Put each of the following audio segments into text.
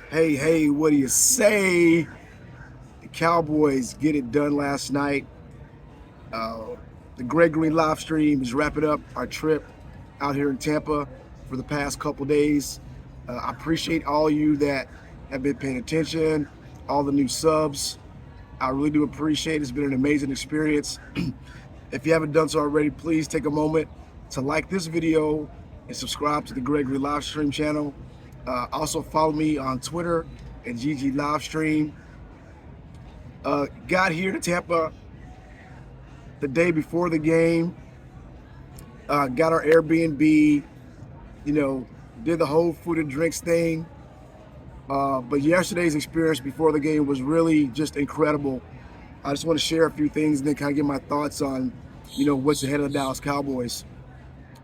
Hey, what do you say? The Cowboys get it done last night. Uh, the Gregory live stream is wrapping up our trip out here in Tampa for the past couple days. I appreciate all you that have been paying attention, all the new subs. I really do appreciate it. It's been an amazing experience. If you haven't done so already, please take a moment to like this video and subscribe to the Gregory live stream channel. Also follow me on Twitter at GG Livestream. Got here to Tampa the day before the game. Got our Airbnb. Did the whole food and drinks thing. But yesterday's experience before the game was really just incredible. I just want to share a few things and then kind of get my thoughts on, what's ahead of the Dallas Cowboys.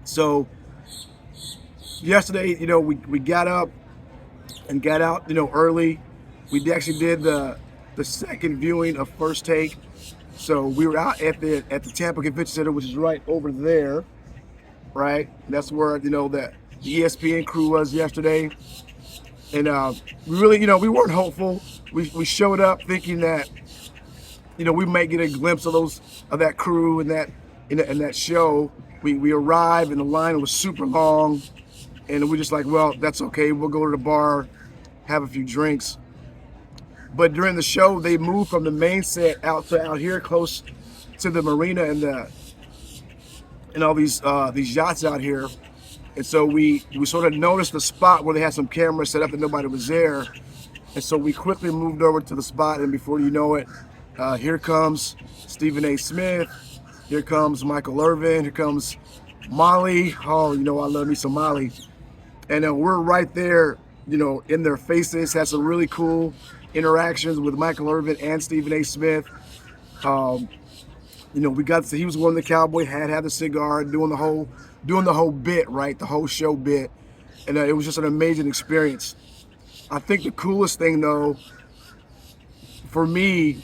So yesterday, we got up and got out, early. We actually did the second viewing of First Take. So we were out at the Tampa Convention Center, which is right over there, right? That's where the ESPN crew was yesterday. And we really, we weren't hopeful. We showed up thinking that, we might get a glimpse of that crew and that show. We arrived and the line was super long, and we're just like, well, that's okay. We'll go to the bar, have a few drinks. But during the show, they moved from the main set out here close to the marina and all these yachts out here. And so we sort of noticed the spot where they had some cameras set up and nobody was there. And so we quickly moved over to the spot, and before you know it, here comes Stephen A. Smith, here comes Michael Irvin, here comes Molly. Oh, I love me some Molly. And we're right there, in their faces. Had some really cool interactions with Michael Irvin and Stephen A. Smith. We got to see he was one of the Cowboy had the cigar, doing the whole bit, right? The whole show bit. And it was just an amazing experience. I think the coolest thing, though, for me,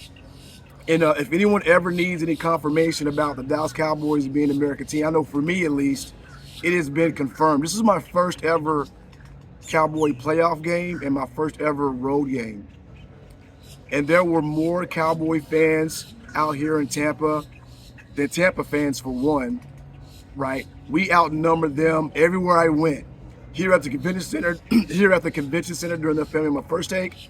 and if anyone ever needs any confirmation about the Dallas Cowboys being an American team, I know for me at least, it has been confirmed. This is my first ever Cowboy playoff game and my first ever road game. And there were more Cowboy fans out here in Tampa than Tampa fans, for one, right? We outnumbered them everywhere I went. Here at the convention center, during the filming of my First Take,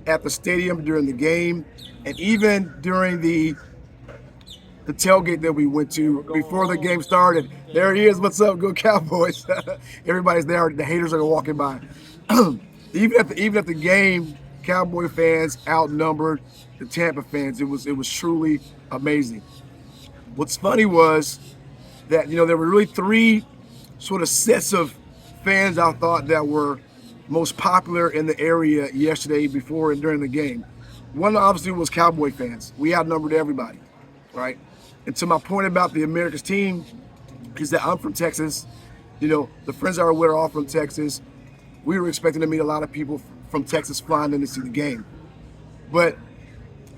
at the stadium during the game, and even during the tailgate that we went to before the game started. There he is. What's up? Go Cowboys. Everybody's there. The haters are walking by. Even at the game, Cowboy fans outnumbered the Tampa fans. It was truly amazing. What's funny was that there were really three sort of sets of fans I thought that were most popular in the area yesterday, before and during the game. One obviously was Cowboy fans. We outnumbered everybody, right? And to my point about the America's team is that I'm from Texas. The friends that are with are all from Texas. We were expecting to meet a lot of people from Texas flying in to see the game. But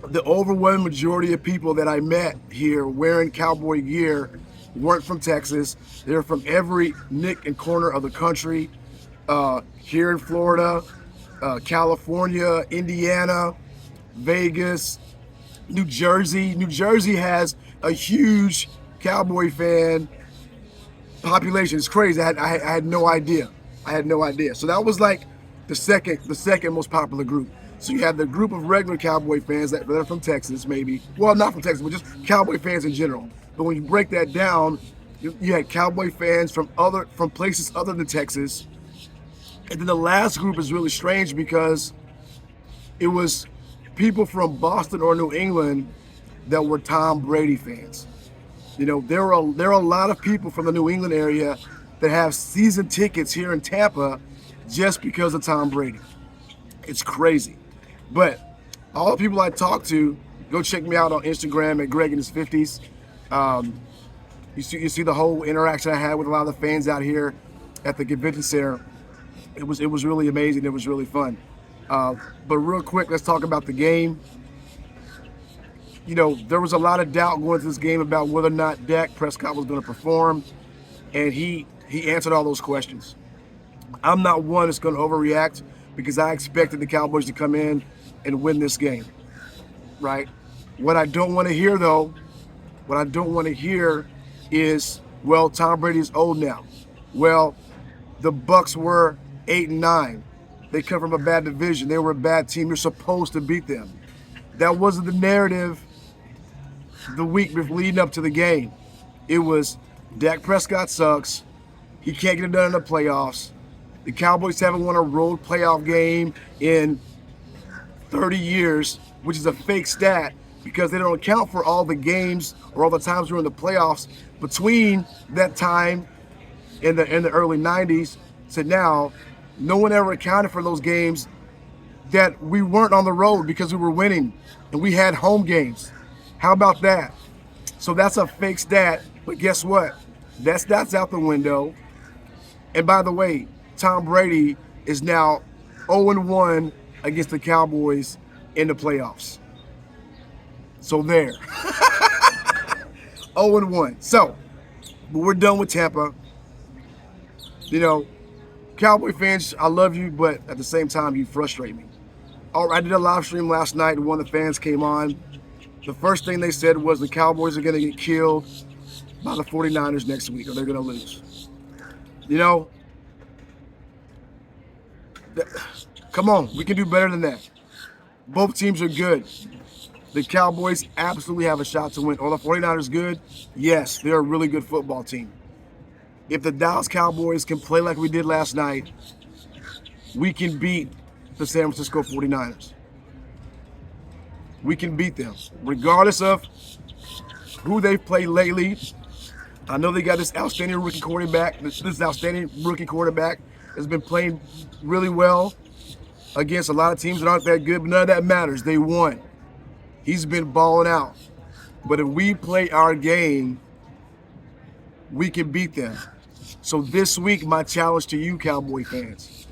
the overwhelming majority of people that I met here wearing Cowboy gear weren't from Texas. They're from every nick and corner of the country. Here in Florida, California, Indiana, Vegas, New Jersey. New Jersey has a huge Cowboy fan population. It's crazy. I had no idea. So that was like the second most popular group. So you have the group of regular Cowboy fans that are from Texas, maybe. Well, not from Texas, but just Cowboy fans in general. But when you break that down, you had Cowboy fans from places other than Texas. And then the last group is really strange because it was people from Boston or New England that were Tom Brady fans. There are a lot of people from the New England area that have season tickets here in Tampa just because of Tom Brady. It's crazy. But all the people I talked to, go check me out on Instagram at Greg in his 50s. You see the whole interaction I had with a lot of the fans out here at the convention center. It was really amazing. It was really fun. But real quick, let's talk about the game. There was a lot of doubt going into this game about whether or not Dak Prescott was going to perform, and he answered all those questions. I'm not one that's going to overreact because I expected the Cowboys to come in and win this game, right? What I don't want to hear, though, what I don't want to hear is, well, Tom Brady's old now. Well, the Bucs were 8-9. They come from a bad division. They were a bad team. You're supposed to beat them. That wasn't the narrative the week leading up to the game. It was Dak Prescott sucks. He can't get it done in the playoffs. The Cowboys haven't won a road playoff game in 30 years, which is a fake stat because they don't account for all the games or all the times during the playoffs between that time in the early 90s to now. No one ever accounted for those games that we weren't on the road because we were winning and we had home games. How about that? So that's a fake stat, but guess what? That stat's out the window. And by the way, Tom Brady is now 0-1 against the Cowboys in the playoffs. So there. 0-1. So, but we're done with Tampa. You know, Cowboy fans, I love you, but at the same time, you frustrate me. I did a live stream last night, and one of the fans came on. The first thing they said was the Cowboys are going to get killed by the 49ers next week, or they're going to lose. You know, come on, we can do better than that. Both teams are good. The Cowboys absolutely have a shot to win. Are the 49ers good? Yes, they're a really good football team. If the Dallas Cowboys can play like we did last night, we can beat the San Francisco 49ers. We can beat them, regardless of who they've played lately. I know they got this outstanding rookie quarterback. This outstanding rookie quarterback has been playing really well against a lot of teams that aren't that good, but none of that matters. They won. He's been balling out. But if we play our game, we can beat them. So this week, my challenge to you, Cowboy fans,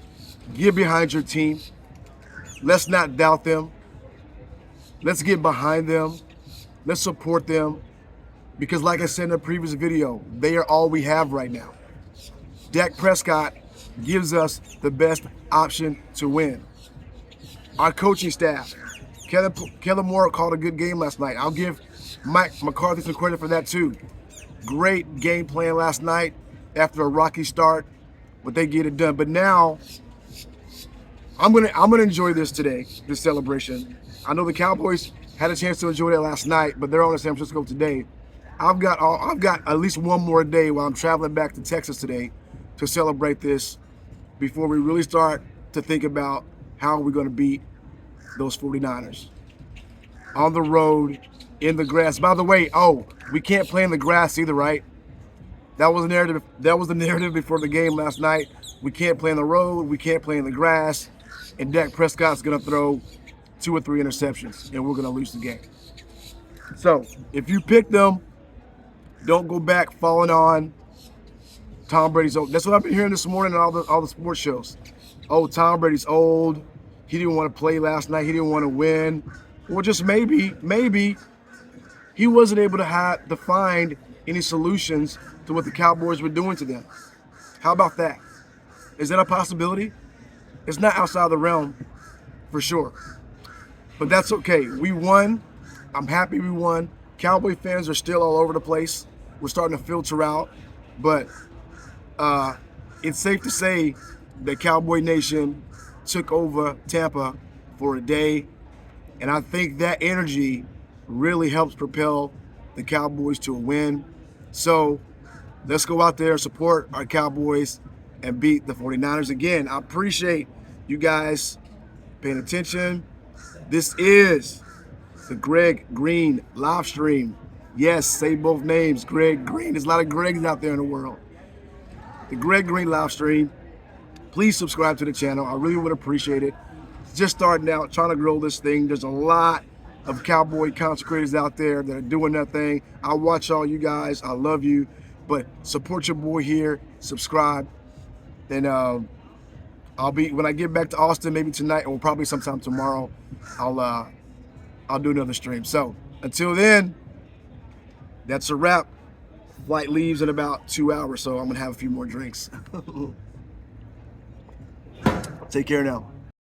get behind your team. Let's not doubt them. Let's get behind them. Let's support them. Because like I said in the previous video, they are all we have right now. Dak Prescott gives us the best option to win. Our coaching staff, Kellen Moore called a good game last night. I'll give Mike McCarthy some credit for that too. Great game plan last night after a rocky start, but they get it done. But now, I'm gonna enjoy this today, this celebration. I know the Cowboys had a chance to enjoy that last night, but they're on to San Francisco today. I've got at least one more day while I'm traveling back to Texas today to celebrate this before we really start to think about how we're going to beat those 49ers. On the road, in the grass. By the way, we can't play in the grass either, right? That was the narrative. That was the narrative before the game last night. We can't play on the road. We can't play in the grass. And Dak Prescott's going to throw 2 or 3 interceptions, and we're going to lose the game. So if you pick them, don't go back falling on Tom Brady's old. That's what I've been hearing this morning on all the sports shows. Oh, Tom Brady's old. He didn't want to play last night. He didn't want to win. Well, just maybe he wasn't able to find any solutions to what the Cowboys were doing to them. How about that? Is that a possibility? It's not outside the realm, for sure. But that's okay. We won. I'm happy we won. Cowboy fans are still all over the place. We're starting to filter out. But it's safe to say that Cowboy Nation took over Tampa for a day. And I think that energy really helps propel the Cowboys to a win. So let's go out there and support our Cowboys and beat the 49ers. Again, I appreciate you guys paying attention. This is the Greg Green live stream. Yes, say both names, Greg Green. There's a lot of Gregs out there in the world. The Greg Green live stream. Please subscribe to the channel. I really would appreciate it. Just starting out, trying to grow this thing. There's a lot of Cowboy content creators out there that are doing that thing. I watch all you guys. I love you. But support your boy here. Subscribe. And I'll be, when I get back to Austin, maybe tonight or probably sometime tomorrow, I'll do another stream. So until then, that's a wrap. Flight leaves in about 2 hours, so I'm gonna have a few more drinks. Take care now.